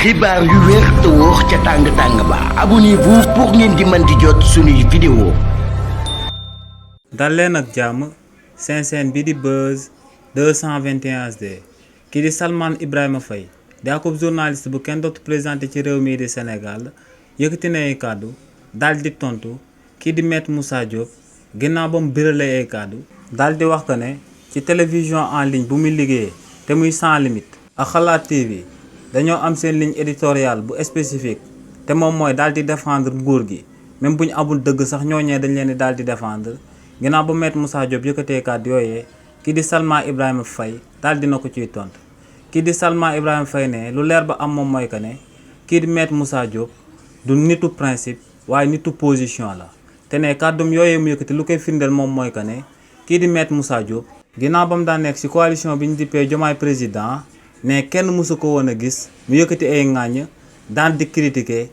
xibaar yu wér te wóor ca tàng-tàng ba abonnez-vous pour ngeen di mën di jot suñuy vidéo. dal leen ak jàmm seen bi di Buzz 221 HD kii di Salman Ibrahima Faye di akub journaliste bu kenn dootu présenté ci réew mii di Sénégal yëkkati na ay kàddu daal di tontu kii di Maître Moussa Diop ginnaaw ba mu biralee ay kàddu daal di wax ko ne ci télévision en ligne bu muy liggéeyee te muy sans limite ak Xalaat TV dañoo am seen ligne éditoriale bu spécifique te moom mooy daal di défendre nguur gi même bu ñu amul dëgg sax ñooñee dañ leen di daal di défendre ginnaaw ba Maître Moussa Diop yëkkatee kàddu yooyee kii di Salman Ibrahima Faye daal dina ko ciy tontu kii di Salman Ibrahima Faye ne lu leer ba am moom mooy que ne kii di Maître Moussa Diop du nitu principe waaye nitu position la te ne kàddum yooyee mu yëkkati lu koy firndeel moom mooy que ne kii di Maître Moussa Diop ginnaaw ba mu daan nekk ci coalition bi ñu dippee Diomaye président ne kenn mësu ko woon a gis mu yëkkati ay ŋàññ daan di critiquer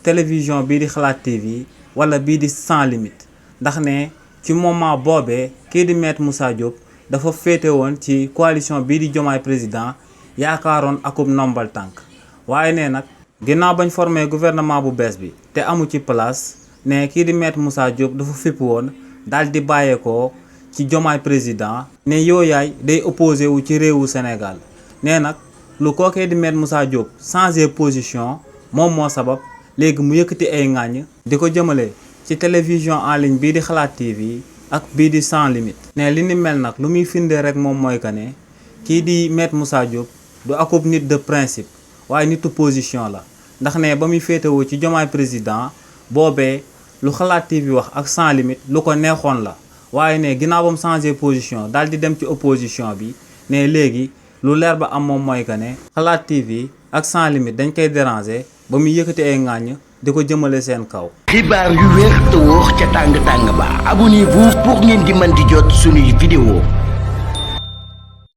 télévision bii di Xalaat TV wala bii di sans limite ndax ne ci moment boobee kii di Maître Moussa Diop dafa féete woon ci coalition bii di Diomaye président yaakaaroon akub nombal tànk waaye ne nag ginnaaw bañ formé gouvernement bu bees bi te amu ci place ne kii di Maître Moussa Diop dafa fipp woon daal di bàyyeekoo ci Diomaye président ne yooyaay day opposé wu ci réewu Sénégal nee nag lu kookee di Maître Moussa Diop changé position moom moo sabab léegi mu yëkkati ay ŋàññ di ko jëmale ci télévision en ligne bii di Xalaat TV ak bii di sans limite ne li ni mel nag lu muy firndee rek moom mooy que ne kii di Maître Moussa Diop du akub nit de principe waaye nitu position la ndax ne ba muy féetewoo ci Diomaye président boobee lu Xalaat TV wax ak sans limite lu ko neexoon la waaye ne ginnaaw ba mu changé position daal di dem ci opposition bi ne léegi lu leer ba am moom mooy que ne Xalaat TV ak sans limite dañ koy déranger ba muy yëkkati ay ŋàññ di ko jëmale seen kaw. xibaar yu wér te wóor ca tàng-tàng ba abonnez-vous pour ngeen di mën di jot suñuy vidéo.